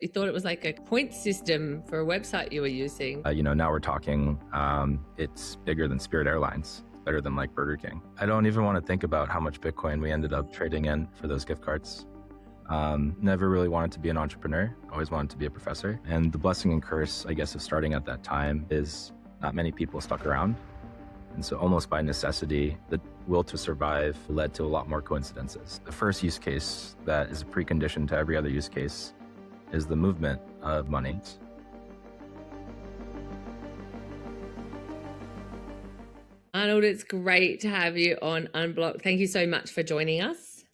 You thought it was like a point system for a website you were using. Now we're talking, it's bigger than Spirit Airlines. It's better than like Burger King. I don't even want to think about how much Bitcoin we ended up trading in for those gift cards. Never really wanted to be an entrepreneur, always wanted to be a professor. And the blessing and curse, I guess, of starting at that time is not many people stuck around. And so almost by necessity, the will to survive led to a lot more coincidences. The first use case that is a precondition to every other use case is the movement of money. Arnold, it's great to have you on Unblock'd. Thank you so much for joining us.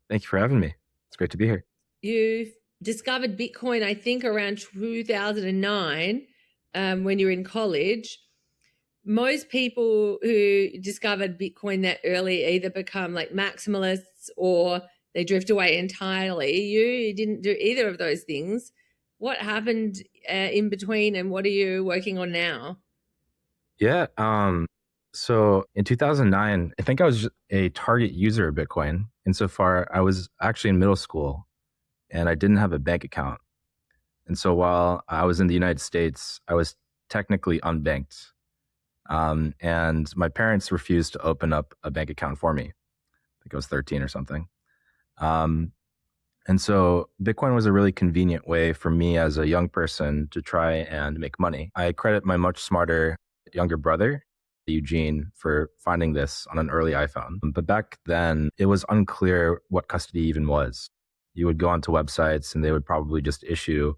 Thank you for having me. It's great to be here. You discovered Bitcoin, I think, around 2009 when you were in college. Most people who discovered Bitcoin that early either become like maximalists or they drift away entirely. You didn't do either of those things. What happened in between, and what are you working on now? Yeah. So in 2009, I think I was a target user of Bitcoin. Insofar, I was actually in middle school and I didn't have a bank account. And so while I was in the United States, I was technically unbanked. And my parents refused to open up a bank account for me. I think I was 13 or something. And so Bitcoin was a really convenient way for me as a young person to try and make money. I credit my much smarter younger brother, Eugene, for finding this on an early iPhone. But back then, it was unclear what custody even was. You would go onto websites and they would probably just issue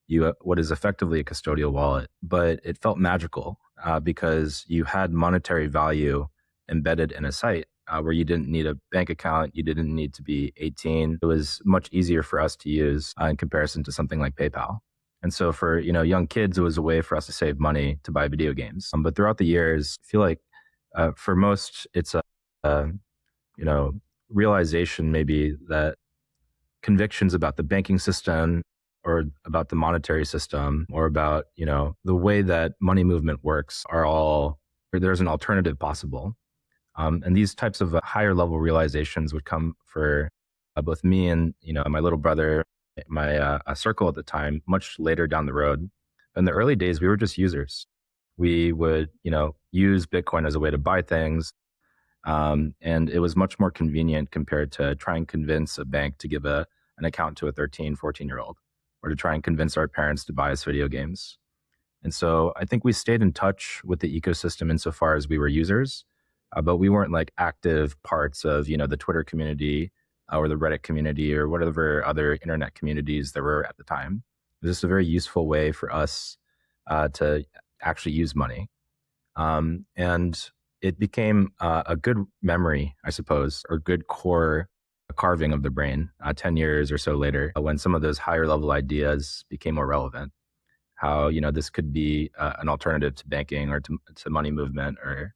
you what is effectively a custodial wallet. But it felt magical because you had monetary value embedded in a site where you didn't need a bank account, you didn't need to be 18. It was much easier for us to use in comparison to something like PayPal. And so for young kids, it was a way for us to save money to buy video games. But throughout the years, I feel like for most, it's a realization maybe that convictions about the banking system or about the monetary system or about the way that money movement works are all, or there's an alternative possible. And these types of higher level realizations would come for both me and my little brother, my circle at the time, much later down the road. In the early days, we were just users. We would use Bitcoin as a way to buy things, and it was much more convenient compared to try and convince a bank to give an account to a 13, 14-year-old, or to try and convince our parents to buy us video games. And so I think we stayed in touch with the ecosystem insofar as we were users, but we weren't like active parts of the Twitter community or the Reddit community or whatever other internet communities there were at the time. It was just a very useful way for us to actually use money. And it became a good memory, I suppose, or good core carving of the brain 10 years or so later when some of those higher level ideas became more relevant. How, this could be an alternative to banking or to money movement or,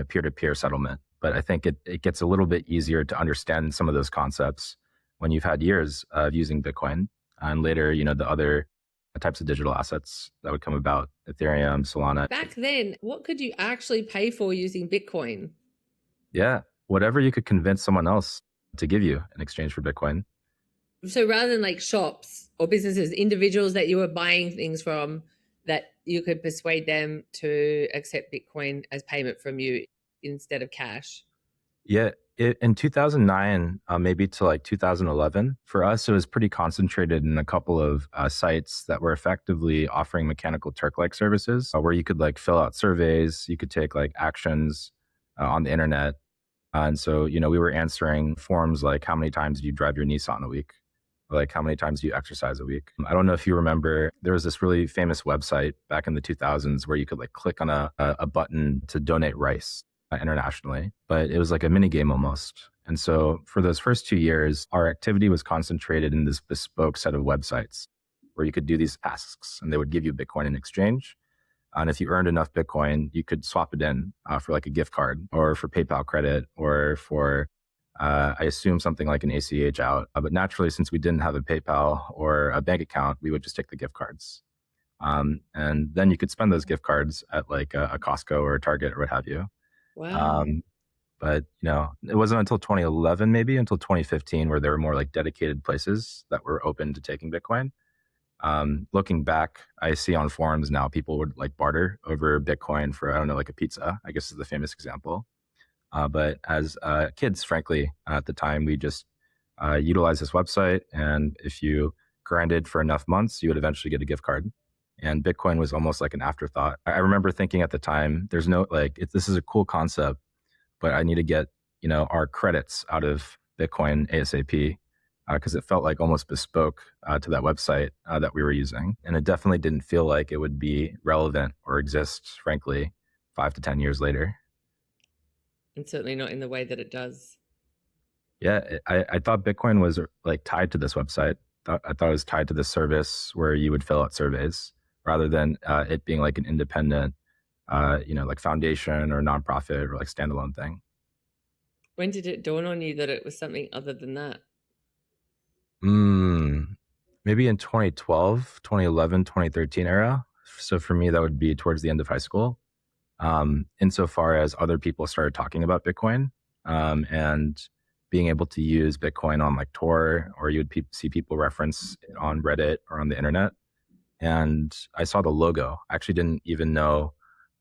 peer-to-peer settlement. But I think it gets a little bit easier to understand some of those concepts when you've had years of using Bitcoin and later, the other types of digital assets that would come about, Ethereum, Solana. Back then, what could you actually pay for using Bitcoin? Yeah, whatever you could convince someone else to give you in exchange for Bitcoin. So rather than like shops or businesses, individuals that you were buying things from, that you could persuade them to accept Bitcoin as payment from you instead of cash? Yeah, in 2009, maybe to like 2011, for us, it was pretty concentrated in a couple of sites that were effectively offering mechanical Turk-like services where you could like fill out surveys, you could take like actions on the internet. And so, we were answering forms like how many times do you drive your Nissan a week? Or like how many times do you exercise a week? I don't know if you remember, there was this really famous website back in the 2000s where you could like click on a button to donate rice internationally, but it was like a mini game almost. And so for those first 2 years, our activity was concentrated in this bespoke set of websites where you could do these tasks and they would give you Bitcoin in exchange. And if you earned enough Bitcoin, you could swap it in for like a gift card or for PayPal credit or for, I assume, something like an ACH out. But naturally, since we didn't have a PayPal or a bank account, we would just take the gift cards. And then you could spend those gift cards at like a Costco or a Target or what have you. Wow. But it wasn't until 2011, maybe until 2015, where there were more like dedicated places that were open to taking Bitcoin. Looking back, I see on forums now people would like barter over Bitcoin for, I don't know, like a pizza, I guess is the famous example. But as kids, frankly, at the time, we just utilized this website. And if you grinded for enough months, you would eventually get a gift card. And Bitcoin was almost like an afterthought. I remember thinking at the time, there's no, like, this is a cool concept, but I need to get, our credits out of Bitcoin ASAP, because it felt like almost bespoke to that website that we were using. And it definitely didn't feel like it would be relevant or exist, frankly, 5 to 10 years later. And certainly not in the way that it does. Yeah, I thought Bitcoin was like tied to this website. I thought it was tied to this service where you would fill out surveys rather than it being like an independent, like foundation or nonprofit or like standalone thing. When did it dawn on you that it was something other than that? Maybe in 2012, 2011, 2013 era. So for me, that would be towards the end of high school. Insofar as other people started talking about Bitcoin and being able to use Bitcoin on like Tor, or you would see people reference it on Reddit or on the internet. And I saw the logo. I actually didn't even know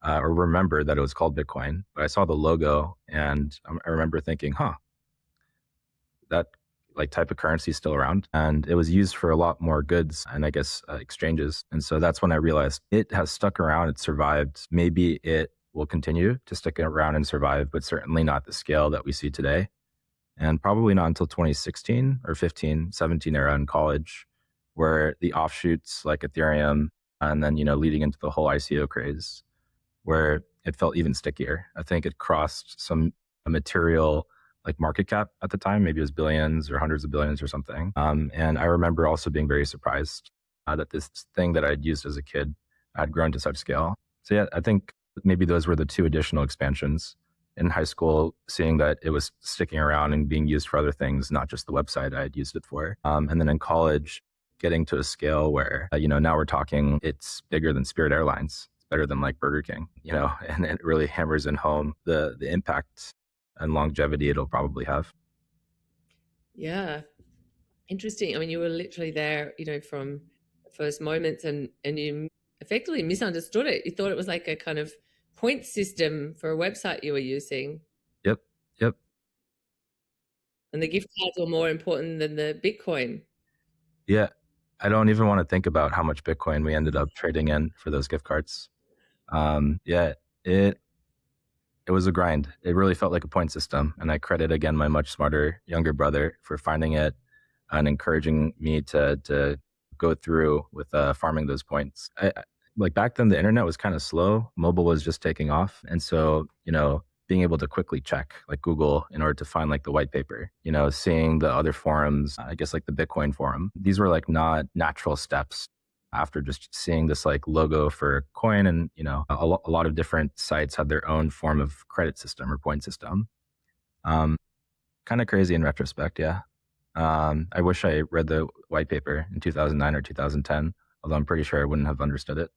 or remember that it was called Bitcoin, but I saw the logo and I remember thinking, that like type of currency is still around, and it was used for a lot more goods and I guess exchanges. And so that's when I realized it has stuck around. It survived. Maybe it will continue to stick around and survive, but certainly not the scale that we see today. And probably not until 2016 or 15, 17 era in college, where the offshoots like Ethereum and then, leading into the whole ICO craze, where it felt even stickier. I think it crossed some material like market cap at the time. Maybe it was billions or hundreds of billions or something. And I remember also being very surprised that this thing that I'd used as a kid had grown to such scale. So yeah, I think maybe those were the two additional expansions in high school, seeing that it was sticking around and being used for other things, not just the website I had used it for. And then in college, getting to a scale where, now we're talking, it's bigger than Spirit Airlines. It's better than like Burger King, and it really hammers in home the impact and longevity it'll probably have. Yeah. Interesting. I mean, you were literally there, from the first moments, and you effectively misunderstood it. You thought it was like a kind of point system for a website you were using. Yep. And the gift cards were more important than the Bitcoin. Yeah. I don't even want to think about how much Bitcoin we ended up trading in for those gift cards. It was a grind. It really felt like a point system. And I credit again my much smarter younger brother for finding it and encouraging me to go through with farming those points. Like back then, the internet was kind of slow. Mobile was just taking off. And so, being able to quickly check like Google in order to find like the white paper, seeing the other forums, I guess like the Bitcoin forum, these were like not natural steps after just seeing this like logo for coin. And, a lot of different sites had their own form of credit system or point system. Kind of crazy in retrospect. Yeah. I wish I read the white paper in 2009 or 2010, although I'm pretty sure I wouldn't have understood it.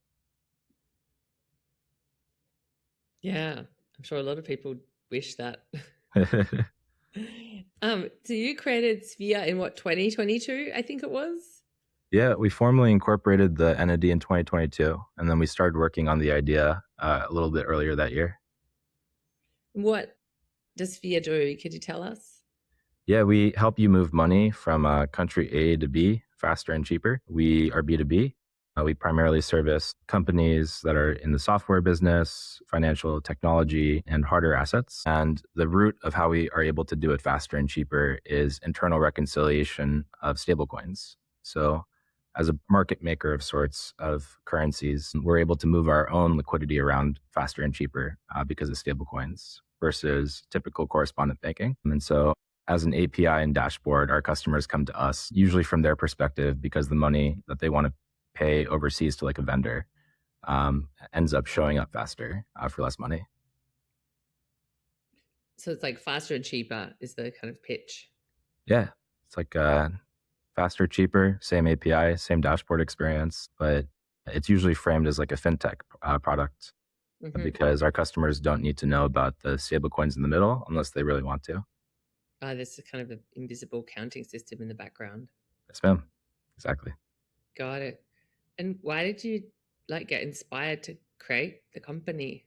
Yeah, I'm sure a lot of people wish that. So you created Sphere in what, 2022, I think it was? Yeah, we formally incorporated the entity in 2022, and then we started working on the idea a little bit earlier that year. What does Sphere do? Could you tell us? Yeah, we help you move money from country A to B faster and cheaper. We are B2B. We primarily service companies that are in the software business, financial technology, and harder assets. And the root of how we are able to do it faster and cheaper is internal reconciliation of stablecoins. So as a market maker of sorts of currencies, we're able to move our own liquidity around faster and cheaper because of stablecoins versus typical correspondent banking. And so as an API and dashboard, our customers come to us usually from their perspective because the money that they want to pay overseas to like a vendor ends up showing up faster for less money. So it's like faster and cheaper is the kind of pitch. Yeah, it's like faster, cheaper, same API, same dashboard experience, but it's usually framed as like a fintech product because our customers don't need to know about the stablecoins in the middle unless they really want to. There's a kind of an invisible counting system in the background. Yes, ma'am. Exactly. Got it. And why did you get inspired to create the company?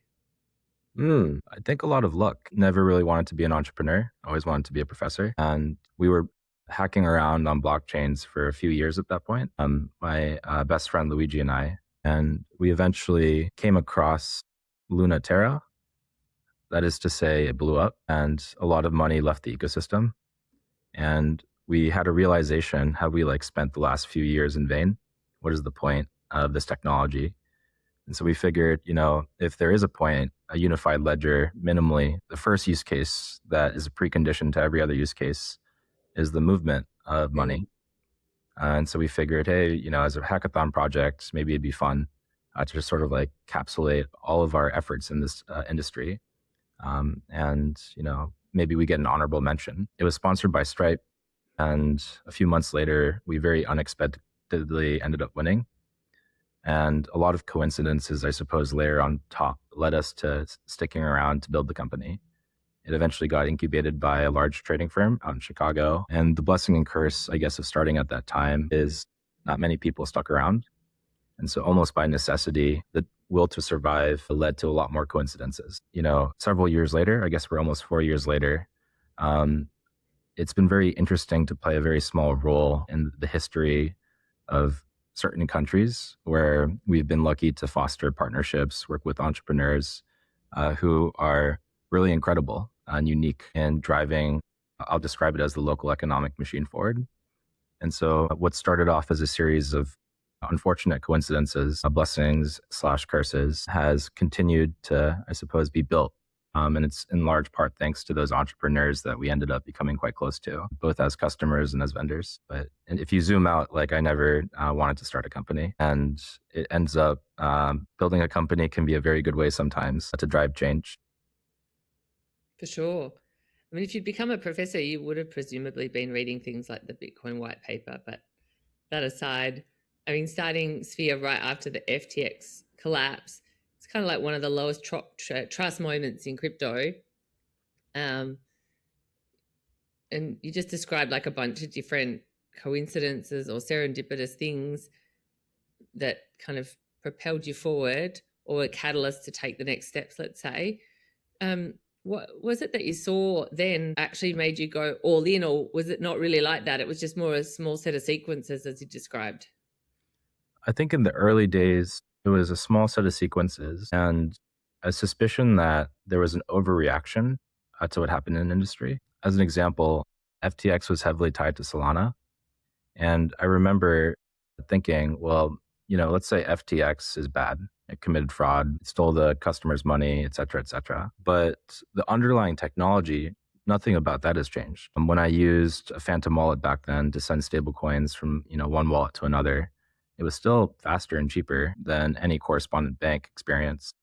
I think a lot of luck. Never really wanted to be an entrepreneur. Always wanted to be a professor. And we were hacking around on blockchains for a few years at that point. My best friend Luigi and I, and we eventually came across Luna Terra. That is to say, it blew up and a lot of money left the ecosystem. And we had a realization: have we spent the last few years in vain? What is the point of this technology? And so we figured, if there is a point, a unified ledger, minimally, the first use case that is a precondition to every other use case is the movement of money. And so we figured, hey, as a hackathon project, maybe it'd be fun to just sort of capsulate all of our efforts in this industry. And, maybe we get an honorable mention. It was sponsored by Stripe. And a few months later, we very unexpectedly ended up winning. And a lot of coincidences, I suppose, layer on top led us to sticking around to build the company. It eventually got incubated by a large trading firm out in Chicago. And the blessing and curse, I guess, of starting at that time is not many people stuck around. And so almost by necessity, the will to survive led to a lot more coincidences. Several years later, I guess we're almost 4 years later, it's been very interesting to play a very small role in the history of certain countries where we've been lucky to foster partnerships, work with entrepreneurs who are really incredible and unique in driving, I'll describe it as the local economic machine forward. And so what started off as a series of unfortunate coincidences, blessings / curses, has continued to, I suppose, be built. And it's in large part thanks to those entrepreneurs that we ended up becoming quite close to, both as customers and as vendors. But if you zoom out, I never wanted to start a company. And it ends up building a company can be a very good way sometimes to drive change. For sure. I mean, if you'd become a professor, you would have presumably been reading things like the Bitcoin white paper. But that aside, I mean, starting Sphere right after the FTX collapse, it's kind of like one of the lowest trust moments in crypto. And you just described a bunch of different coincidences or serendipitous things that kind of propelled you forward, or a catalyst to take the next steps, let's say. What was it that you saw then actually made you go all in, or was it not really like that? It was just more a small set of sequences, as you described. I think in the early days, it was a small set of sequences and a suspicion that there was an overreaction to what happened in industry. As an example, FTX was heavily tied to Solana. And I remember thinking, well, let's say FTX is bad. It committed fraud, it stole the customer's money, et cetera, et cetera. But the underlying technology, nothing about that has changed. When I used a Phantom wallet back then to send stablecoins from one wallet to another, it was still faster and cheaper than any correspondent bank experience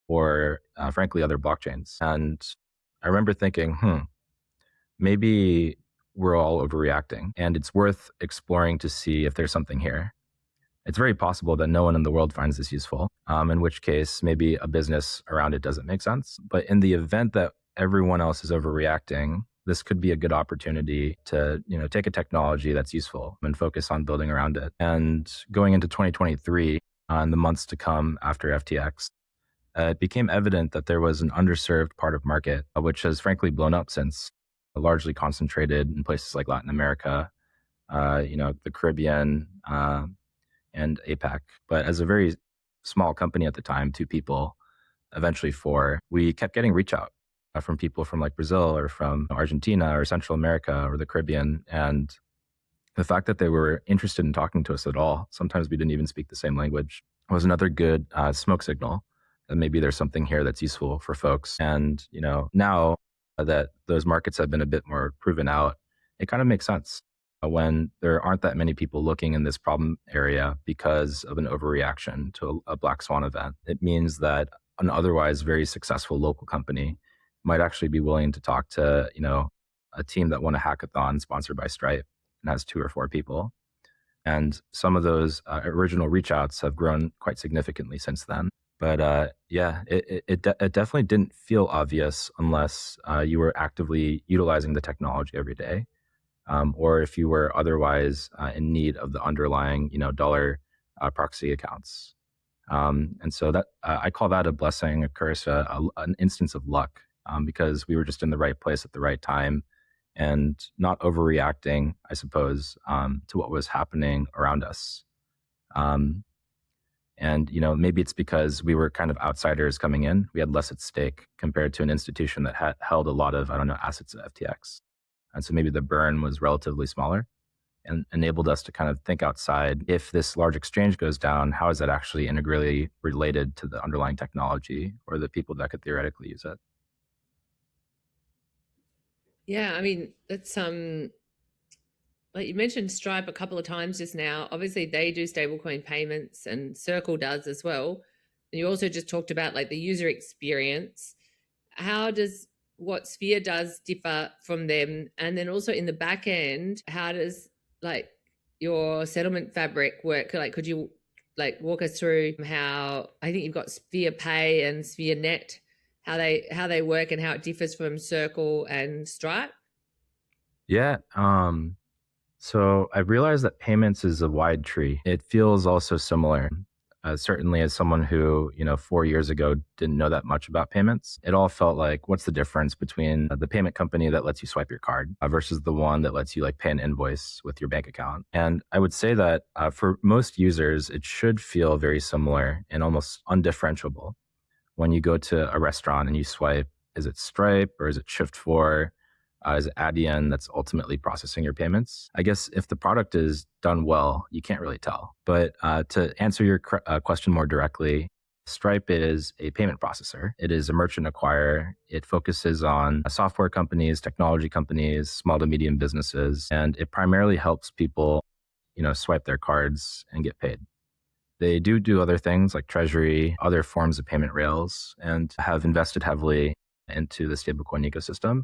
or frankly, other blockchains. And I remember thinking, maybe we're all overreacting and it's worth exploring to see if there's something here. It's very possible that no one in the world finds this useful, in which case maybe a business around it doesn't make sense. But in the event that everyone else is overreacting, this could be a good opportunity to, take a technology that's useful and focus on building around it. And going into 2023, in the months to come after FTX, it became evident that there was an underserved part of market, which has frankly blown up since, largely concentrated in places like Latin America, the Caribbean, and APAC. But as a very small company at the time, 2 people, eventually 4, we kept getting reach out from people from Brazil or from Argentina or Central America or the Caribbean. And the fact that they were interested in talking to us at all, sometimes we didn't even speak the same language, was another good smoke signal that maybe there's something here that's useful for folks. And, now that those markets have been a bit more proven out, it kind of makes sense when there aren't that many people looking in this problem area because of an overreaction to a black swan event. It means that an otherwise very successful local company might actually be willing to talk to, a team that won a hackathon sponsored by Stripe and has 2 or 4 people. And some of those original reach outs have grown quite significantly since then. But it definitely didn't feel obvious unless you were actively utilizing the technology every day. Or if you were otherwise in need of the underlying, dollar proxy accounts. And so that I call that a blessing, a curse, an instance of luck, because we were just in the right place at the right time and not overreacting, I suppose, to what was happening around us. Um, and maybe it's because we were kind of outsiders coming in. We had less at stake compared to an institution that had held a lot of, I don't know, assets at FTX. And so maybe the burn was relatively smaller and enabled us to kind of think outside. If this large exchange goes down, how is that actually integrally related to the underlying technology or the people that could theoretically use it? Yeah, I mean, that's like you mentioned Stripe a couple of times just now. Obviously, they do stablecoin payments, and Circle does as well. And you also just talked about like the user experience. How does what Sphere does differ from them? And then also in the back end, how does like your settlement fabric work? Like, could you like walk us through how I think you've got Sphere Pay and Sphere Net, how they work and how it differs from Circle and Stripe? Yeah. So I realized that payments is a wide tree. It feels also similar. Certainly, as someone who 4 years ago didn't know that much about payments, it all felt like, what's the difference between the payment company that lets you swipe your card versus the one that lets you like pay an invoice with your bank account? And I would say that for most users, it should feel very similar and almost undifferentiable. When you go to a restaurant and you swipe, is it Stripe or is it Shift4? Is it Adyen that's ultimately processing your payments? I guess if the product is done well, you can't really tell. But to answer your question more directly, Stripe is a payment processor. It is a merchant acquirer. It focuses on software companies, technology companies, small to medium businesses, and it primarily helps people, swipe their cards and get paid. They do other things like treasury, other forms of payment rails, and have invested heavily into the stablecoin ecosystem.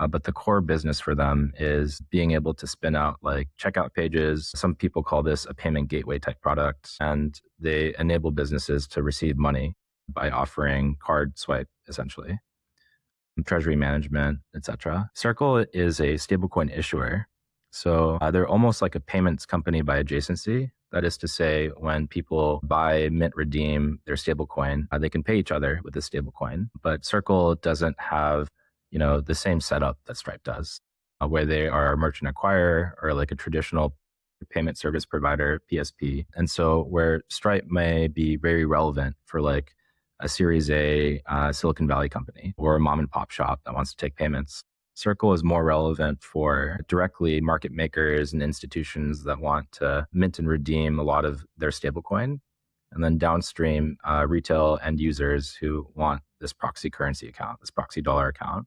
But the core business for them is being able to spin out like checkout pages. Some people call this a payment gateway type product, and they enable businesses to receive money by offering card swipe, essentially, treasury management, etc. Circle is a stablecoin issuer. So they're almost like a payments company by adjacency. That is to say, when people buy, mint, redeem their stablecoin, they can pay each other with the stablecoin. But Circle doesn't have the same setup that Stripe does, where they are a merchant acquirer or like a traditional payment service provider, PSP. And so where Stripe may be very relevant for like a Series A Silicon Valley company or a mom and pop shop that wants to take payments, Circle is more relevant for directly market makers and institutions that want to mint and redeem a lot of their stablecoin. And then downstream, retail end users who want this proxy currency account, this proxy dollar account.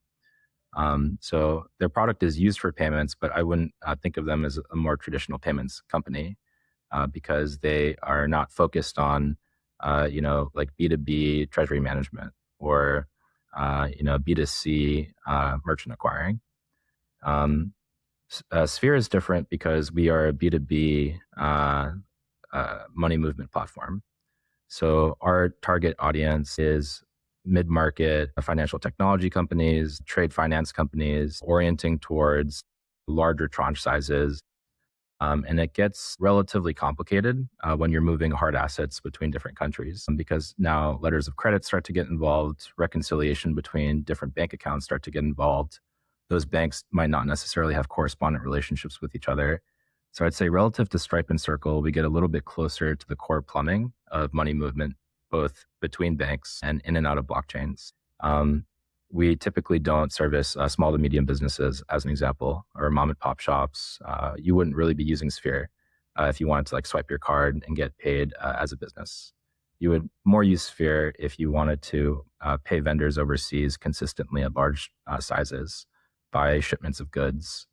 So their product is used for payments, but I wouldn't think of them as a more traditional payments company because they are not focused on, like B2B treasury management or, B2C merchant acquiring. Sphere is different because we are a B2B money movement platform. So our target audience is mid-market financial technology companies, trade finance companies, orienting towards larger tranche sizes. And it gets relatively complicated when you're moving hard assets between different countries because now letters of credit start to get involved, reconciliation between different bank accounts start to get involved. Those banks might not necessarily have correspondent relationships with each other. So I'd say relative to Stripe and Circle, we get a little bit closer to the core plumbing of money movement, both between banks and in and out of blockchains. We typically don't service small to medium businesses, as an example, or mom and pop shops. You wouldn't really be using Sphere if you wanted to like swipe your card and get paid as a business. You would more use Sphere if you wanted to pay vendors overseas consistently at large sizes, buy shipments of goods,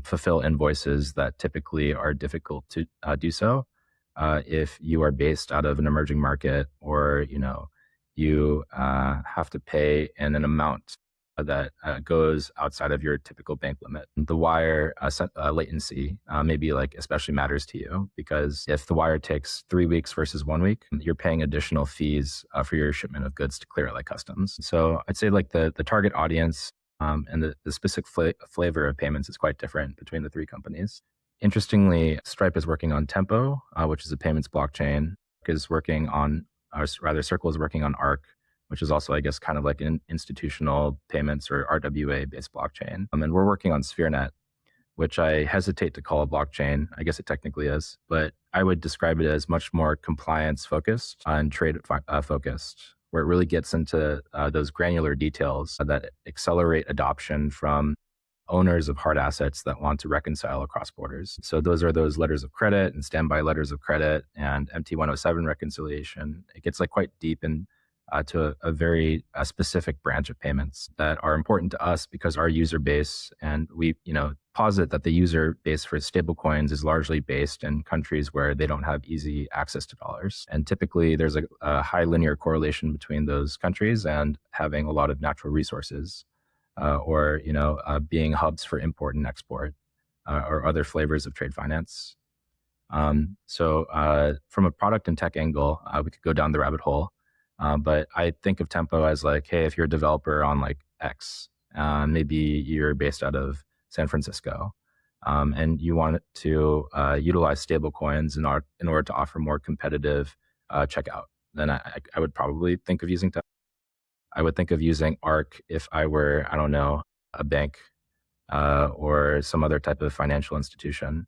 fulfill invoices that typically are difficult to do so if you are based out of an emerging market or you have to pay in an amount that goes outside of your typical bank limit. The wire latency maybe like especially matters to you because if the wire takes 3 weeks versus 1 week, you're paying additional fees for your shipment of goods to clear it like customs. So I'd say like the target audience and the specific flavor of payments is quite different between the three companies. Interestingly, Stripe is working on Tempo, which is a payments blockchain, is working on, or rather Circle is working on Arc, which is also, I guess, kind of like an institutional payments or RWA-based blockchain. And we're working on SphereNet, which I hesitate to call a blockchain. I guess it technically is, but I would describe it as much more compliance focused and trade focused, where it really gets into those granular details that accelerate adoption from owners of hard assets that want to reconcile across borders. So those are those letters of credit and standby letters of credit and MT107 reconciliation. It gets like quite deep in to a very specific branch of payments that are important to us because our user base, and we posit that the user base for stablecoins is largely based in countries where they don't have easy access to dollars. And typically there's a high linear correlation between those countries and having a lot of natural resources or being hubs for import and export or other flavors of trade finance. So from a product and tech angle, we could go down the rabbit hole. But I think of Tempo as like, hey, if you're a developer on like X, maybe you're based out of San Francisco, and you want to utilize stablecoins in order to offer more competitive checkout, then I would probably think of using Tempo. I would think of using Arc if I were, I don't know, a bank or some other type of financial institution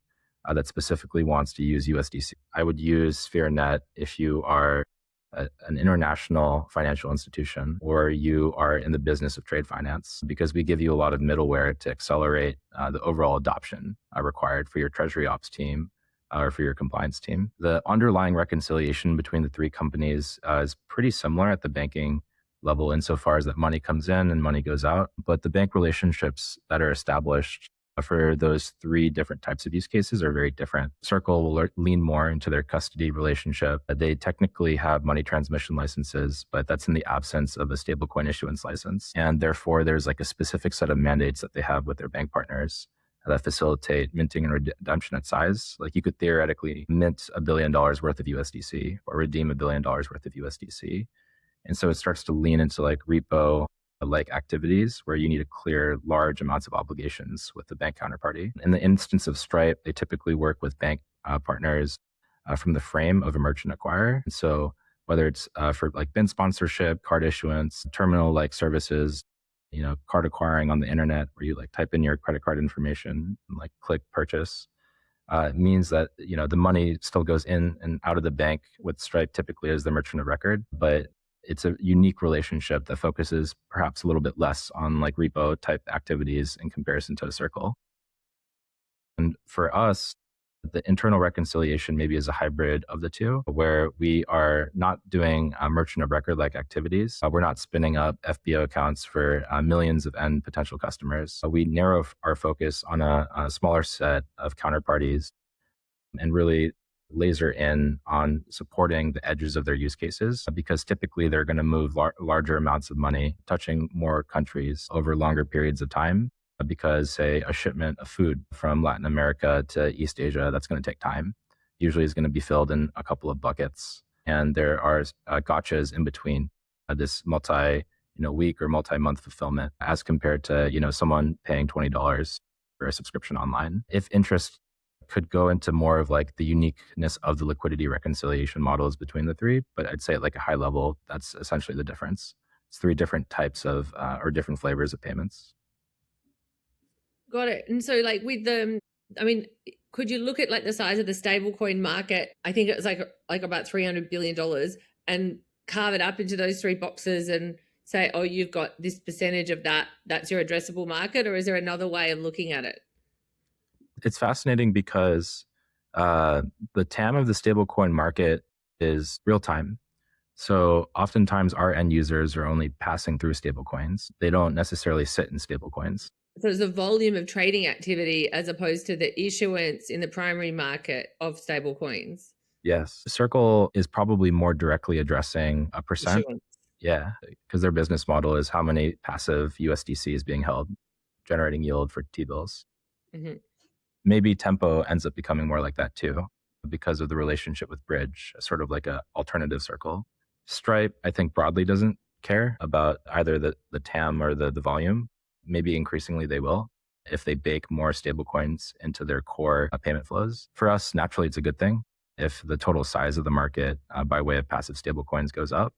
that specifically wants to use USDC. I would use SphereNet if you are an international financial institution or you are in the business of trade finance, because we give you a lot of middleware to accelerate the overall adoption required for your treasury ops team or for your compliance team. The underlying reconciliation between the three companies is pretty similar at the banking level insofar as that money comes in and money goes out. But the bank relationships that are established for those three different types of use cases are very different. Circle will lean more into their custody relationship. They technically have money transmission licenses, but that's in the absence of a stablecoin issuance license. And therefore, there's like a specific set of mandates that they have with their bank partners that facilitate minting and redemption at size. Like you could theoretically mint $1 billion worth of USDC or redeem $1 billion worth of USDC. And so it starts to lean into like repo like activities where you need to clear large amounts of obligations with the bank counterparty. In the instance of Stripe, they typically work with bank partners from the frame of a merchant acquirer. And so whether it's for like BIN sponsorship, card issuance, terminal like services, card acquiring on the internet where you like type in your credit card information and like click purchase, means that the money still goes in and out of the bank with Stripe typically as the merchant of record, but it's a unique relationship that focuses perhaps a little bit less on like repo type activities in comparison to a Circle. And for us, the internal reconciliation maybe is a hybrid of the two, where we are not doing merchant of record like activities. We're not spinning up FBO accounts for millions of end potential customers. We narrow our focus on a smaller set of counterparties and really laser in on supporting the edges of their use cases, because typically they're going to move larger amounts of money, touching more countries over longer periods of time. Because, say, a shipment of food from Latin America to East Asia, that's going to take time. Usually is going to be filled in a couple of buckets. And there are gotchas in between this multi-week or multi-month fulfillment as compared to, someone paying $20 for a subscription online. If interest could go into more of like the uniqueness of the liquidity reconciliation models between the three, but I'd say at like a high level, that's essentially the difference. It's three different types of or different flavors of payments. Got it. And so like with could you look at like the size of the stablecoin market? I think it was like about $300 billion, and carve it up into those three boxes and say, oh, you've got this percentage of that's your addressable market, or is there another way of looking at it? It's fascinating because the TAM of the stablecoin market is real time. So oftentimes our end users are only passing through stablecoins. They don't necessarily sit in stablecoins. So it's the volume of trading activity as opposed to the issuance in the primary market of stablecoins. Yes. Circle is probably more directly addressing a percent. Issuance. Yeah, because their business model is how many passive USDC is being held, generating yield for T-bills. Mm-hmm. Maybe Tempo ends up becoming more like that too, because of the relationship with Bridge, sort of like an alternative Circle. Stripe, I think broadly doesn't care about either the TAM or the volume. Maybe increasingly they will. if they bake more stablecoins into their core payment flows. For us, naturally, it's a good thing if the total size of the market by way of passive stablecoins goes up.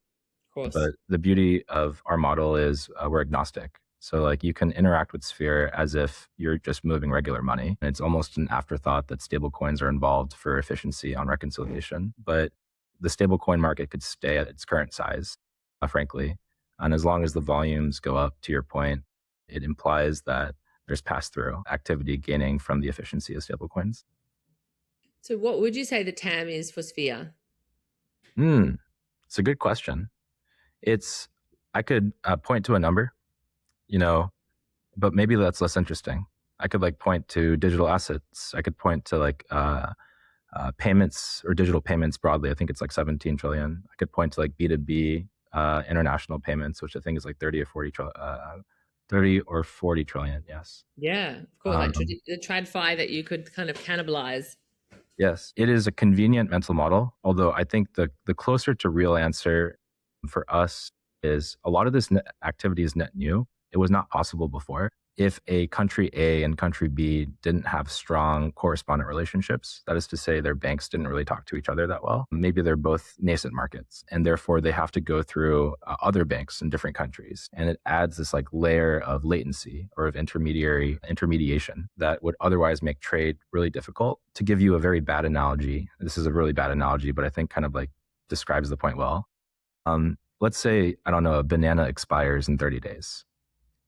Of course. But the beauty of our model is we're agnostic. So like you can interact with Sphere as if you're just moving regular money. And it's almost an afterthought that stablecoins are involved for efficiency on reconciliation. But the stablecoin market could stay at its current size, frankly. And as long as the volumes go up, to your point, it implies that there's pass-through activity gaining from the efficiency of stablecoins. So what would you say the TAM is for Sphere? It's a good question. I could point to a number, but maybe that's less interesting. I could like point to digital assets. I could point to like payments or digital payments broadly. I think it's like 17 trillion. I could point to like B2B international payments, which I think is like 30 or 40 trillion. Yes. Yeah, of course. Like the TradFi that you could kind of cannibalize. Yes, it is a convenient mental model. Although I think the closer to real answer for us is a lot of this activity is net new. It was not possible before. If a country A and country B didn't have strong correspondent relationships, that is to say their banks didn't really talk to each other that well, maybe they're both nascent markets and therefore they have to go through other banks in different countries. And it adds this like layer of latency or of intermediation that would otherwise make trade really difficult. To give you a very bad analogy, this is a really bad analogy, but I think kind of like describes the point well. Let's say, I don't know, a banana expires in 30 days.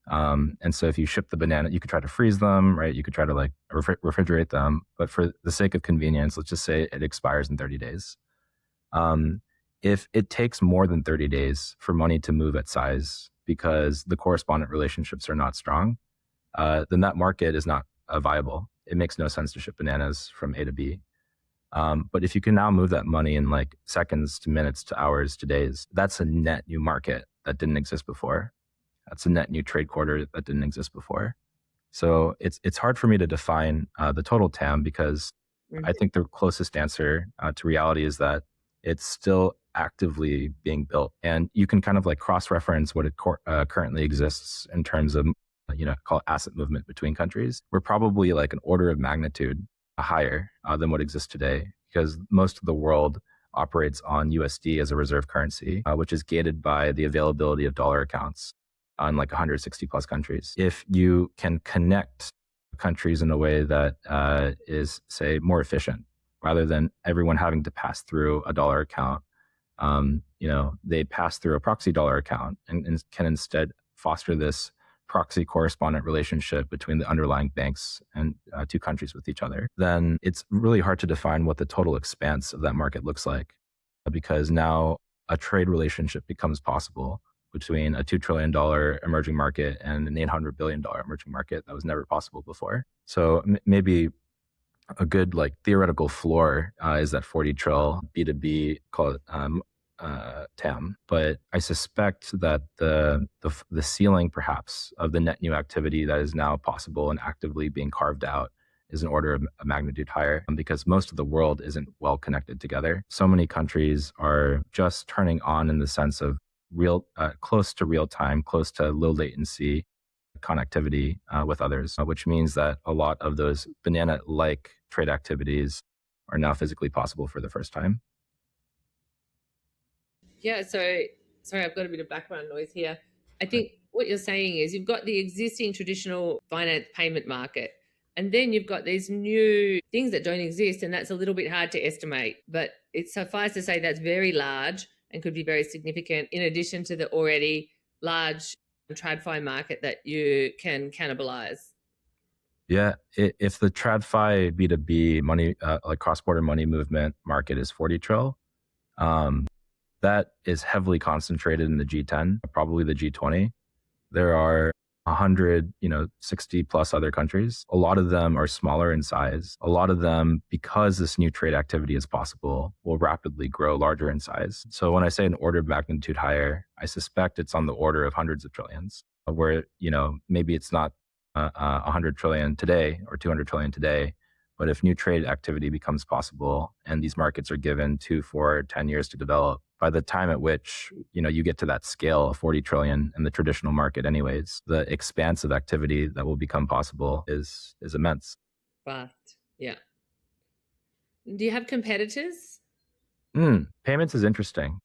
And so if you ship the banana, you could try to freeze them, right? You could try to like refrigerate them. But for the sake of convenience, let's just say it expires in 30 days. If it takes more than 30 days for money to move at size because the correspondent relationships are not strong, then that market is not viable. It makes no sense to ship bananas from A to B. But if you can now move that money in like seconds to minutes to hours to days, that's a net new market that didn't exist before. That's a net new trade quarter that didn't exist before. So it's hard for me to define the total TAM because I think the closest answer to reality is that it's still actively being built. And you can kind of like cross-reference what it currently exists in terms of, call it asset movement between countries. We're probably like an order of magnitude higher than what exists today because most of the world operates on USD as a reserve currency, which is gated by the availability of dollar accounts on like 160 plus countries. If you can connect countries in a way that is, say, more efficient, rather than everyone having to pass through a dollar account, they pass through a proxy dollar account and can instead foster this proxy correspondent relationship between the underlying banks and two countries with each other, then it's really hard to define what the total expanse of that market looks like because now a trade relationship becomes possible between a $2 trillion emerging market and an $800 billion emerging market that was never possible before. So maybe a good like theoretical floor is that 40 trill B2B, call it TAM. But I suspect that the ceiling perhaps of the net new activity that is now possible and actively being carved out is an order of a magnitude higher because most of the world isn't well connected together. So many countries are just turning on in the sense of close to real time, close to low latency connectivity with others, which means that a lot of those banana-like trade activities are now physically possible for the first time. Yeah, so sorry, I've got a bit of background noise here. I think what you're saying is you've got the existing traditional finance payment market, and then you've got these new things that don't exist, and that's a little bit hard to estimate. But it's suffice to say that's very large and could be very significant in addition to the already large TradFi market that you can cannibalize. Yeah, if the TradFi B2B money, like cross-border money movement market is 40 trill, that is heavily concentrated in the G10, probably the G20. There are 60 plus other countries. A lot of them are smaller in size. A lot of them, because this new trade activity is possible, will rapidly grow larger in size. So when I say an order of magnitude higher, I suspect it's on the order of hundreds of trillions, where, maybe it's not 100 trillion today or 200 trillion today, but if new trade activity becomes possible and these markets are given 2, 4, 10 years to develop, by the time at which, you get to that scale of 40 trillion in the traditional market anyways, the expanse of activity that will become possible is immense. Fast. Yeah. Do you have competitors? Payments is interesting.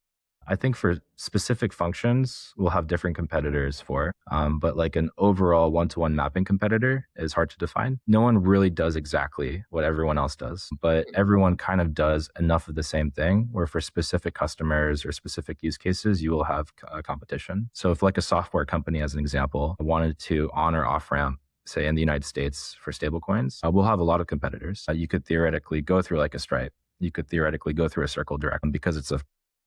I think for specific functions, we'll have different competitors for. But like an overall one-to-one mapping competitor is hard to define. No one really does exactly what everyone else does, but everyone kind of does enough of the same thing where for specific customers or specific use cases, you will have competition. So if like a software company, as an example, wanted to on or off ramp, say in the United States for stablecoins, we'll have a lot of competitors. You could theoretically go through like a Stripe. You could theoretically go through a Circle Direct because it's a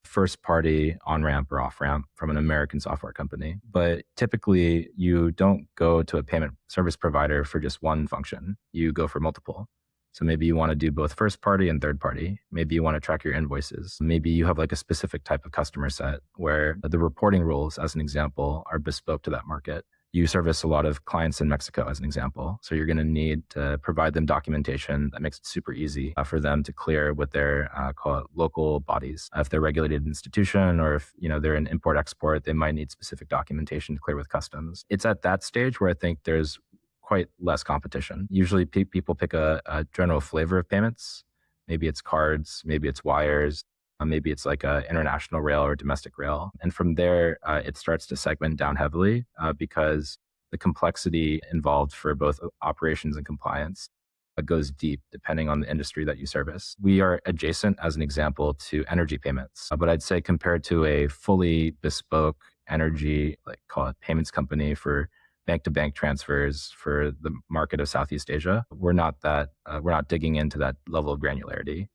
first party on ramp or off ramp from an American software company. But typically, you don't go to a payment service provider for just one function. You go for multiple. So maybe you want to do both first party and third party. Maybe you want to track your invoices. Maybe you have like a specific type of customer set where the reporting rules, as an example, are bespoke to that market. You service a lot of clients in Mexico, as an example. So you're going to need to provide them documentation that makes it super easy for them to clear with their call it local bodies. If they're a regulated institution or if they're an import-export, they might need specific documentation to clear with customs. It's at that stage where I think there's quite less competition. Usually people pick a general flavor of payments. Maybe it's cards, maybe it's wires, maybe it's like a international rail or domestic rail. And from there, it starts to segment down heavily because the complexity involved for both operations and compliance goes deep depending on the industry that you service. We are adjacent, as an example, to energy payments. But I'd say compared to a fully bespoke energy, like call it payments company for bank-to-bank transfers for the market of Southeast Asia, we're not digging into that level of granularity.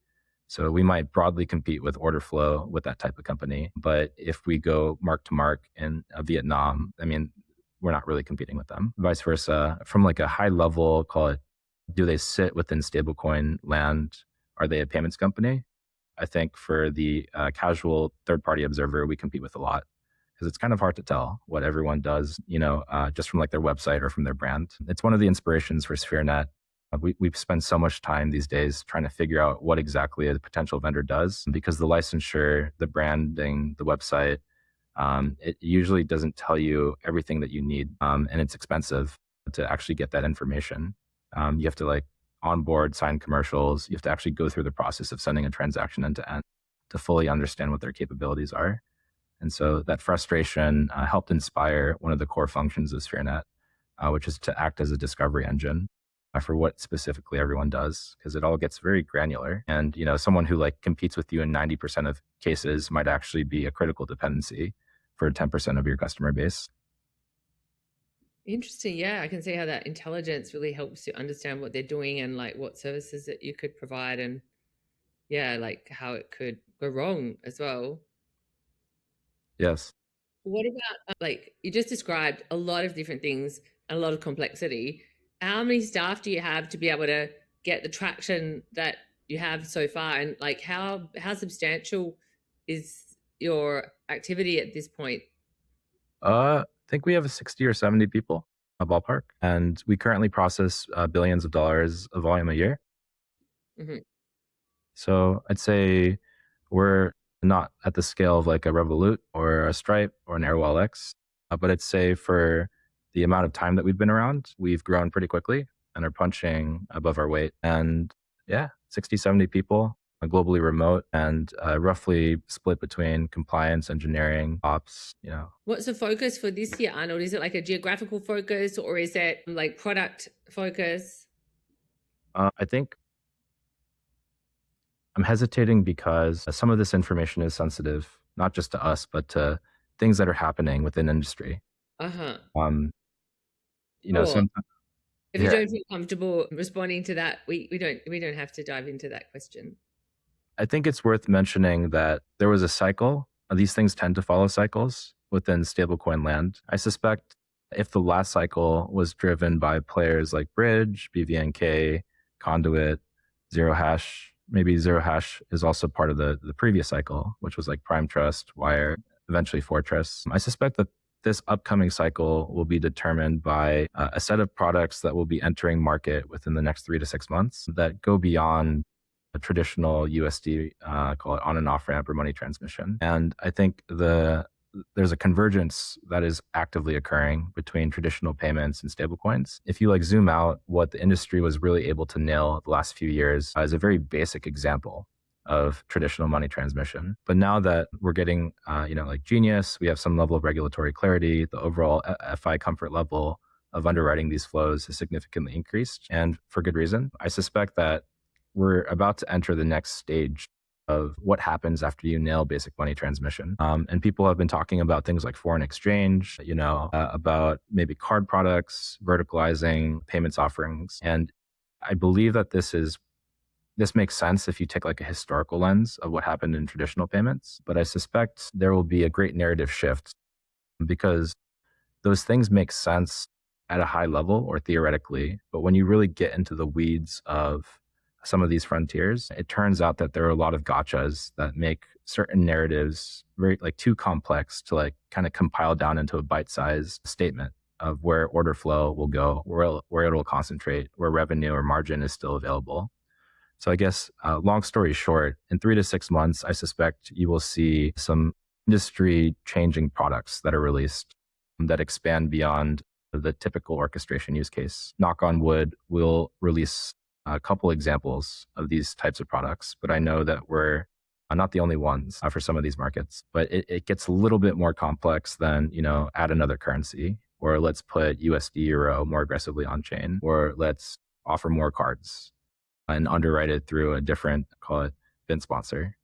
So we might broadly compete with order flow with that type of company. But if we go mark to mark in Vietnam, we're not really competing with them. Vice versa, from like a high level, call it, do they sit within stablecoin land? Are they a payments company? I think for the casual third-party observer, we compete with a lot because it's kind of hard to tell what everyone does, just from like their website or from their brand. It's one of the inspirations for SphereNet. We've spent so much time these days trying to figure out what exactly a potential vendor does because the licensure, the branding, the website, it usually doesn't tell you everything that you need. And it's expensive to actually get that information. You have to like onboard, sign commercials. You have to actually go through the process of sending a transaction end to end to fully understand what their capabilities are. And so that frustration helped inspire one of the core functions of SphereNet, which is to act as a discovery engine for what specifically everyone does, because it all gets very granular. And, someone who like competes with you in 90% of cases might actually be a critical dependency for 10% of your customer base. Interesting. Yeah, I can see how that intelligence really helps you understand what they're doing and like what services that you could provide and like how it could go wrong as well. Yes. What about like you just described a lot of different things and a lot of complexity. How many staff do you have to be able to get the traction that you have so far? And like how substantial is your activity at this point? I think we have 60 or 70 people, a ballpark, and we currently process billions of dollars of volume a year. Mm-hmm. So I'd say we're not at the scale of like a Revolut or a Stripe or an AirwellX, but I'd say for the amount of time that we've been around, we've grown pretty quickly and are punching above our weight. And 60, 70 people, globally remote and roughly split between compliance, engineering, ops, What's the focus for this year, Arnold? Is it like a geographical focus or is it like product focus? I think I'm hesitating because some of this information is sensitive, not just to us, but to things that are happening within industry. Uh-huh. Sure. If you don't feel comfortable responding to that, we don't have to dive into that question. I think it's worth mentioning that there was a cycle. These things tend to follow cycles within stablecoin land. I suspect if the last cycle was driven by players like Bridge, BVNK, Conduit, Zero Hash, maybe Zero Hash is also part of the previous cycle, which was like Prime Trust, Wire, eventually Fortress. I suspect that this upcoming cycle will be determined by a set of products that will be entering market within the next 3 to 6 months that go beyond a traditional USD, call it on and off ramp or money transmission. And I think there's a convergence that is actively occurring between traditional payments and stablecoins. If you like zoom out, what the industry was really able to nail the last few years is a very basic example of traditional money transmission. But now that we're getting, like Genius, we have some level of regulatory clarity, the overall FI comfort level of underwriting these flows has significantly increased, and for good reason. I suspect that we're about to enter the next stage of what happens after you nail basic money transmission. And people have been talking about things like foreign exchange, about maybe card products, verticalizing payments offerings. And I believe that this makes sense if you take like a historical lens of what happened in traditional payments. But I suspect there will be a great narrative shift because those things make sense at a high level or theoretically. But when you really get into the weeds of some of these frontiers, it turns out that there are a lot of gotchas that make certain narratives very like too complex to like kind of compile down into a bite-sized statement of where order flow will go, where it will concentrate, where revenue or margin is still available. So I guess long story short, in 3 to 6 months, I suspect you will see some industry changing products that are released that expand beyond the typical orchestration use case. Knock on wood, we'll release a couple examples of these types of products, but I know that we're not the only ones for some of these markets. But it gets a little bit more complex than, add another currency, or let's put USD Euro more aggressively on chain, or let's offer more cards and underwrite it through a different, call it bin sponsor.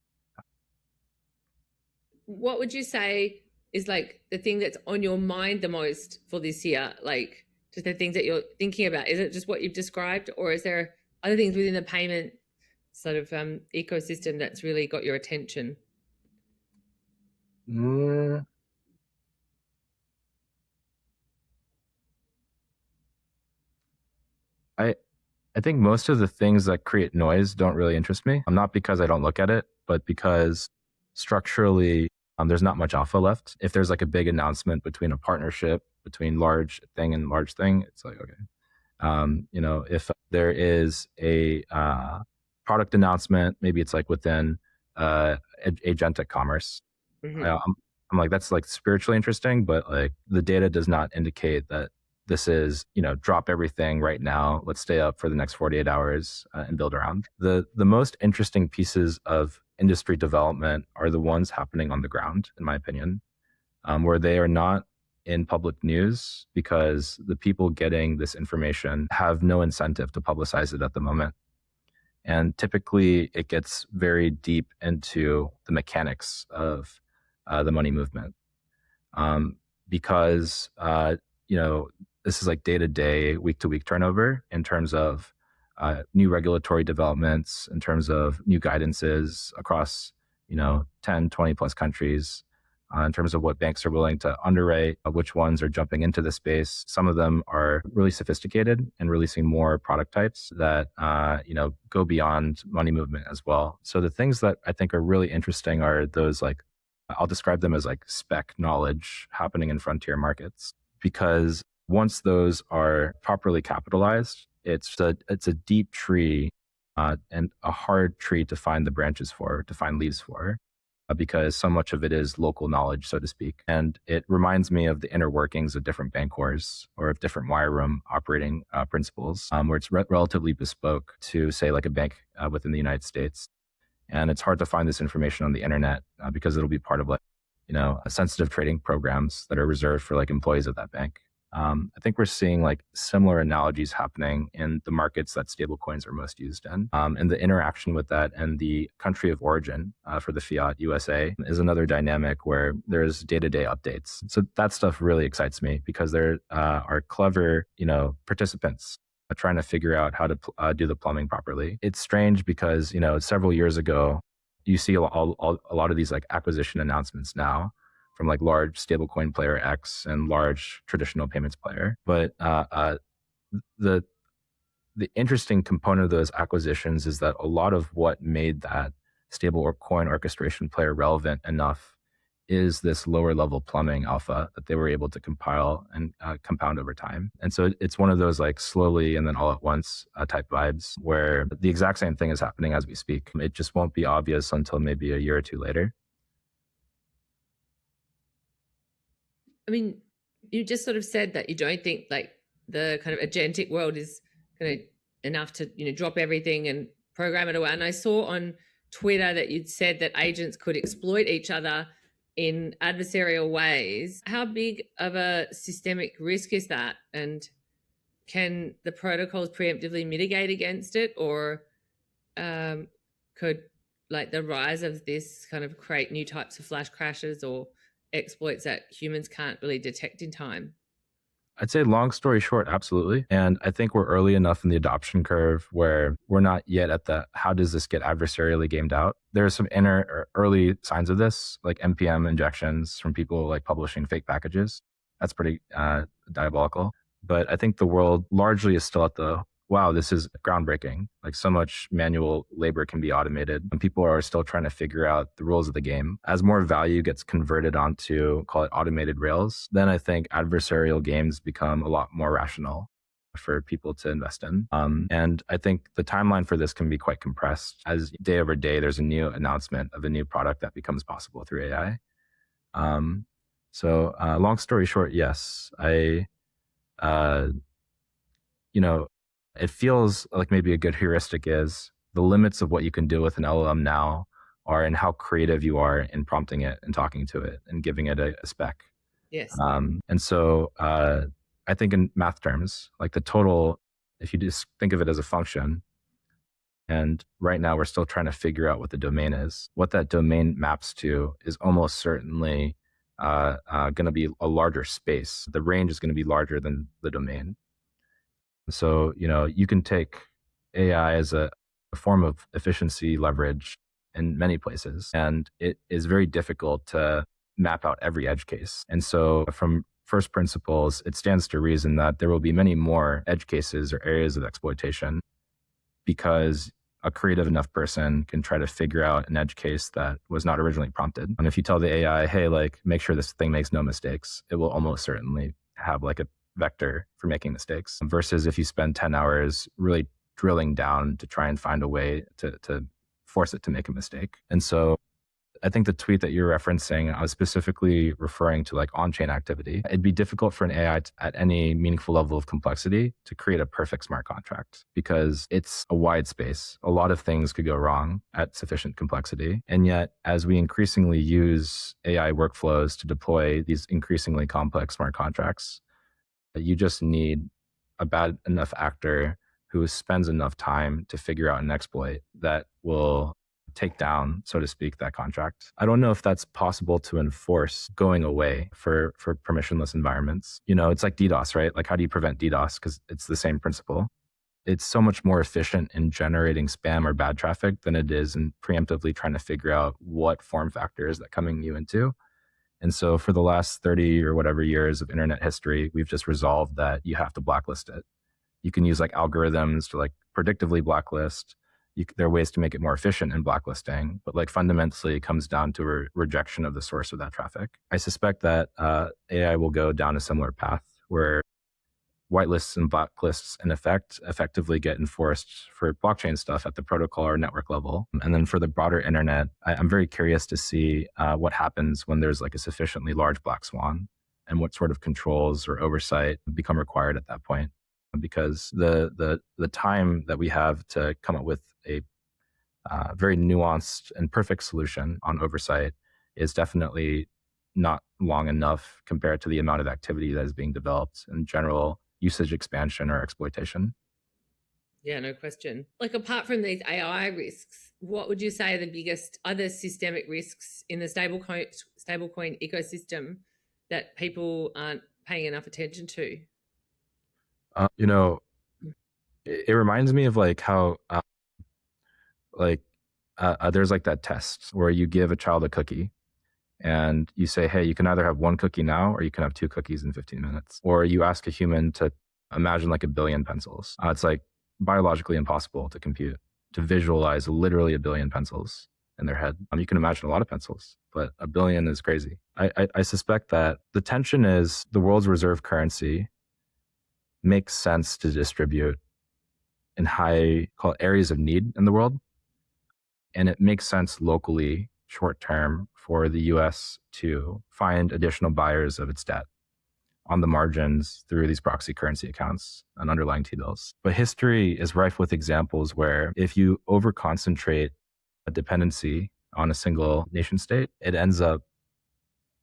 What would you say is like the thing that's on your mind the most for this year? Like just the things that you're thinking about? Is it just what you've described, or is there other things within the payment sort of ecosystem that's really got your attention? I think most of the things that create noise don't really interest me. Not because I don't look at it, but because structurally, there's not much alpha left. If there's like a big announcement between a partnership between large thing and large thing, it's like, okay. If there is a product announcement, maybe it's like within agentic commerce. Mm-hmm. I'm like, that's like spiritually interesting, but like the data does not indicate that this is, drop everything right now. Let's stay up for the next 48 hours and build around. The most interesting pieces of industry development are the ones happening on the ground, in my opinion, where they are not in public news because the people getting this information have no incentive to publicize it at the moment. And typically it gets very deep into the mechanics of the money movement because, this is like day to day, week to week turnover in terms of new regulatory developments, in terms of new guidances across, 10, 20 plus countries, in terms of what banks are willing to underwrite, which ones are jumping into the space. Some of them are really sophisticated and releasing more product types that, go beyond money movement as well. So the things that I think are really interesting are those I'll describe them as like spec knowledge happening in frontier markets, because once those are properly capitalized, it's a deep tree and a hard tree to find the branches for, to find leaves for, because so much of it is local knowledge, so to speak. And it reminds me of the inner workings of different bank cores or of different wire room operating principles, where it's relatively bespoke to, say, like a bank within the United States. And it's hard to find this information on the internet because it'll be part of sensitive trading programs that are reserved for like employees of that bank. I think we're seeing like similar analogies happening in the markets that stablecoins are most used in. And the interaction with that and the country of origin for the fiat USA is another dynamic where there's day-to-day updates. So that stuff really excites me because there are clever, participants trying to figure out how to do the plumbing properly. It's strange because, several years ago, you see a lot of these like acquisition announcements now from like large stablecoin player X and large traditional payments player. But the interesting component of those acquisitions is that a lot of what made that stablecoin orchestration player relevant enough is this lower level plumbing alpha that they were able to compile and compound over time. And so it's one of those like slowly and then all at once type vibes where the exact same thing is happening as we speak. It just won't be obvious until maybe a year or two later. I mean, you just sort of said that you don't think like the kind of agentic world is kind of enough to, drop everything and program it away. And I saw on Twitter that you'd said that agents could exploit each other in adversarial ways. How big of a systemic risk is that? And can the protocols preemptively mitigate against it? Or could like the rise of this kind of create new types of flash crashes or exploits that humans can't really detect in time? I'd say long story short, absolutely. And I think we're early enough in the adoption curve where we're not yet at the how does this get adversarially gamed out. There are some early signs of this, like NPM injections from people like publishing fake packages. That's pretty diabolical. But I think the world largely is still at the wow, this is groundbreaking. Like so much manual labor can be automated and people are still trying to figure out the rules of the game. As more value gets converted onto, call it automated rails, then I think adversarial games become a lot more rational for people to invest in. And I think the timeline for this can be quite compressed as day over day, there's a new announcement of a new product that becomes possible through AI. So long story short, yes, it feels like maybe a good heuristic is the limits of what you can do with an LLM now are in how creative you are in prompting it and talking to it and giving it a spec. Yes. And so I think in math terms, like the total, if you just think of it as a function, and right now we're still trying to figure out what the domain is, what that domain maps to is almost certainly going to be a larger space. The range is going to be larger than the domain. So, you can take AI as a form of efficiency leverage in many places, and it is very difficult to map out every edge case. And so from first principles, it stands to reason that there will be many more edge cases or areas of exploitation because a creative enough person can try to figure out an edge case that was not originally prompted. And if you tell the AI, hey, like, make sure this thing makes no mistakes, it will almost certainly have like a vector for making mistakes versus if you spend 10 hours really drilling down to try and find a way to force it to make a mistake. And so I think the tweet that you're referencing, I was specifically referring to like on-chain activity. It'd be difficult for an AI at any meaningful level of complexity to create a perfect smart contract because it's a wide space. A lot of things could go wrong at sufficient complexity. And yet, as we increasingly use AI workflows to deploy these increasingly complex smart contracts, you just need a bad enough actor who spends enough time to figure out an exploit that will take down, so to speak, that contract. I don't know if that's possible to enforce going away for permissionless environments. It's like DDoS, right? Like how do you prevent DDoS? Because it's the same principle. It's so much more efficient in generating spam or bad traffic than it is in preemptively trying to figure out what form factor is that coming you into. And so for the last 30 or whatever years of internet history, we've just resolved that you have to blacklist it. You can use like algorithms to like predictively blacklist. There are ways to make it more efficient in blacklisting, but like fundamentally it comes down to a rejection of the source of that traffic. I suspect that AI will go down a similar path where whitelists and blacklists in effectively get enforced for blockchain stuff at the protocol or network level. And then for the broader internet, I'm very curious to see what happens when there's like a sufficiently large black swan and what sort of controls or oversight become required at that point. Because the time that we have to come up with a very nuanced and perfect solution on oversight is definitely not long enough compared to the amount of activity that is being developed in general usage expansion or exploitation. Yeah, no question. Like apart from these AI risks, what would you say are the biggest other systemic risks in the stablecoin ecosystem that people aren't paying enough attention to? It reminds me of like how there's like that test where you give a child a cookie and you say, hey, you can either have one cookie now or you can have two cookies in 15 minutes. Or you ask a human to imagine like a billion pencils. It's like biologically impossible to compute, to visualize literally a billion pencils. in their head. You can imagine a lot of pencils, but a billion is crazy. I suspect that the tension is the world's reserve currency makes sense to distribute in areas of need in the world. And it makes sense locally, short term, for the US to find additional buyers of its debt on the margins through these proxy currency accounts and underlying T-bills. But history is rife with examples where if you overconcentrate a dependency on a single nation state, it ends up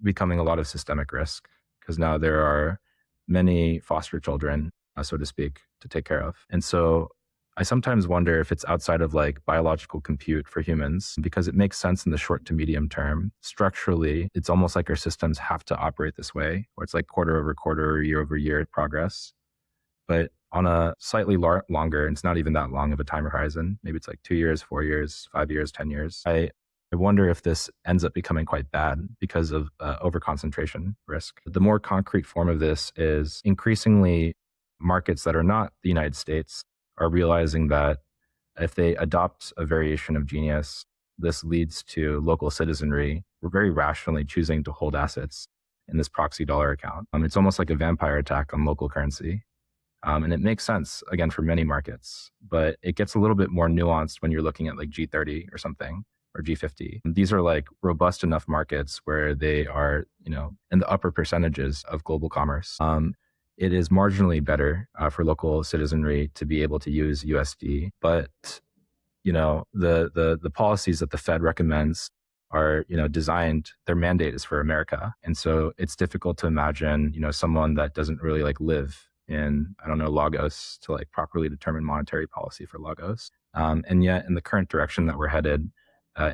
becoming a lot of systemic risk because now there are many foster children, so to speak, to take care of. And so I sometimes wonder if it's outside of like biological compute for humans because it makes sense in the short to medium term. Structurally, it's almost like our systems have to operate this way, where it's like quarter over quarter or year over year progress. But on a slightly longer, and it's not even that long of a time horizon, maybe it's like 2 years, 4 years, 5 years, 10 years. I wonder if this ends up becoming quite bad because of overconcentration risk. The more concrete form of this is increasingly markets that are not the United States are realizing that if they adopt a variation of genius, this leads to local citizenry. We're very rationally choosing to hold assets in this proxy dollar account. It's almost like a vampire attack on local currency. And it makes sense, again, for many markets, but it gets a little bit more nuanced when you're looking at like G30 or something, or G50. These are like robust enough markets where they are, in the upper percentages of global commerce. It is marginally better for local citizenry to be able to use USD, but the policies that the Fed recommends are designed. Their mandate is for America, and so it's difficult to imagine someone that doesn't really like live in Lagos to like properly determine monetary policy for Lagos. And yet, in the current direction that we're headed,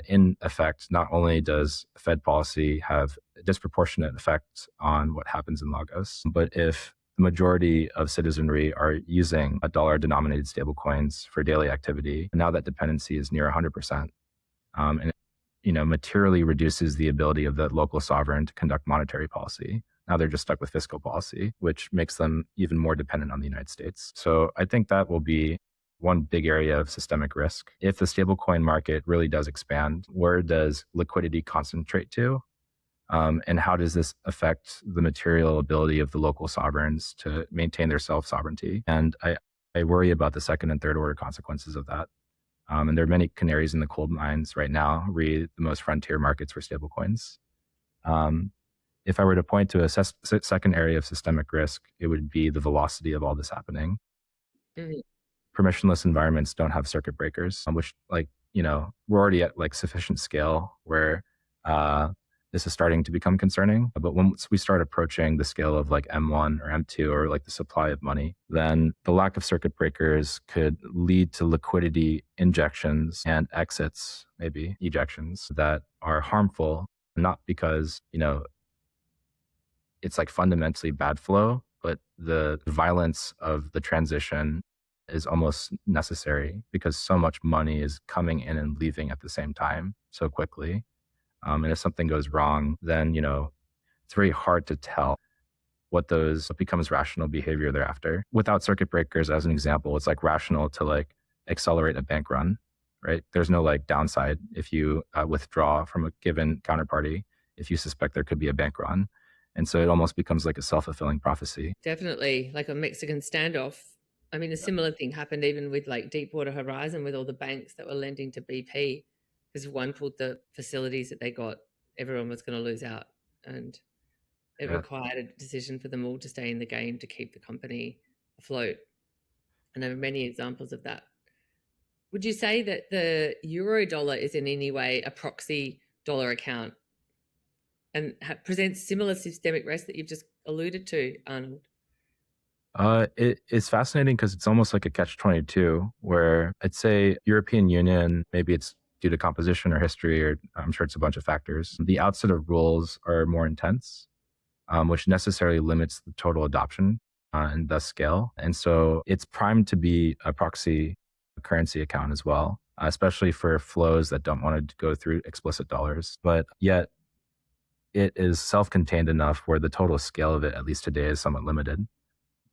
in effect, not only does Fed policy have a disproportionate effect on what happens in Lagos, but if the majority of citizenry are using a dollar-denominated stablecoins for daily activity, now that dependency is near 100%, and it materially reduces the ability of the local sovereign to conduct monetary policy. Now they're just stuck with fiscal policy, which makes them even more dependent on the United States. So I think that will be one big area of systemic risk. If the stablecoin market really does expand, where does liquidity concentrate to? And how does this affect the material ability of the local sovereigns to maintain their self-sovereignty? And I worry about the second and third order consequences of that. And there are many canaries in the coal mines right now, the most frontier markets for stablecoins. If I were to point to a second area of systemic risk, it would be the velocity of all this happening. Mm-hmm. Permissionless environments don't have circuit breakers, which we're already at like sufficient scale where this is starting to become concerning. But once we start approaching the scale of like M1 or M2 or like the supply of money, then the lack of circuit breakers could lead to liquidity injections and exits, maybe ejections that are harmful, not because, it's like fundamentally bad flow, but the violence of the transition is almost necessary because so much money is coming in and leaving at the same time so quickly. And if something goes wrong, then, it's very hard to tell what becomes rational behavior thereafter. Without circuit breakers, as an example, it's like rational to like accelerate a bank run, right? There's no like downside if you withdraw from a given counterparty, if you suspect there could be a bank run. And so it almost becomes like a self-fulfilling prophecy. Definitely, like a Mexican standoff. I mean, a similar thing happened even with like Deepwater Horizon with all the banks that were lending to BP, because one pulled the facilities that they got, everyone was going to lose out. And it required a decision for them all to stay in the game to keep the company afloat. And there are many examples of that. Would you say that the euro dollar is in any way a proxy dollar account and presents similar systemic risk that you've just alluded to, Arnold? It's fascinating because it's almost like a catch-22 where I'd say European Union, maybe it's due to composition or history, or I'm sure it's a bunch of factors. The outset of rules are more intense, which necessarily limits the total adoption and thus scale. And so it's primed to be a proxy currency account as well, especially for flows that don't want to go through explicit dollars. But yet it is self-contained enough where the total scale of it, at least today, is somewhat limited,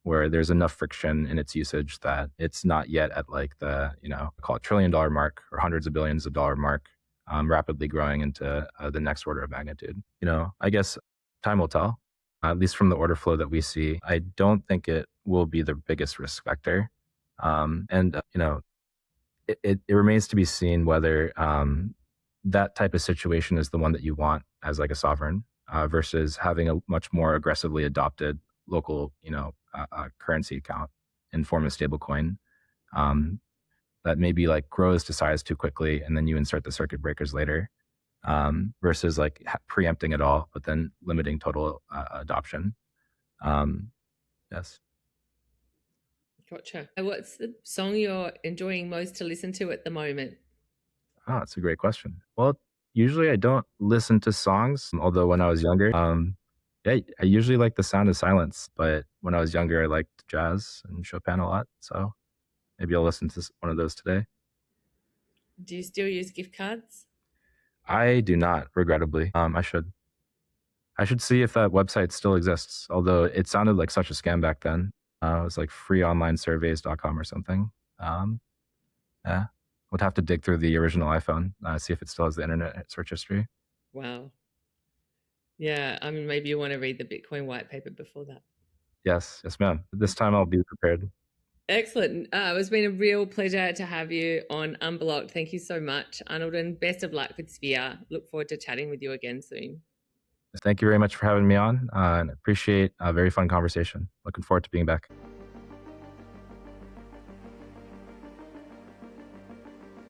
where there's enough friction in its usage that it's not yet at like the, call it $1 trillion mark or hundreds of billions of dollar mark rapidly growing into the next order of magnitude. I guess time will tell. At least from the order flow that we see, I don't think it will be the biggest risk vector. And it remains to be seen whether that type of situation is the one that you want as like a sovereign versus having a much more aggressively adopted local, currency account in form of stablecoin that maybe like grows to size too quickly, and then you insert the circuit breakers later, versus like preempting it all, but then limiting total adoption. Yes. Gotcha. What's the song you're enjoying most to listen to at the moment? Oh, that's a great question. Well, usually I don't listen to songs, although when I was younger, yeah, I usually like the sound of silence. But when I was younger, I liked jazz and Chopin a lot. So maybe I'll listen to one of those today. Do you still use gift cards? I do not, regrettably. I should. I should see if that website still exists, although it sounded like such a scam back then. It was like freeonlinesurveys.com or something. Yeah. Would have to dig through the original iPhone, see if it still has the internet search history. Wow. Yeah, I mean, maybe you want to read the Bitcoin white paper before that. Yes, ma'am. This time I'll be prepared. Excellent. It's been a real pleasure to have you on Unblock'd. Thank you so much, Arnold, and best of luck with Sphere. Look forward to chatting with you again soon. Thank you very much for having me on, and appreciate a very fun conversation. Looking forward to being back.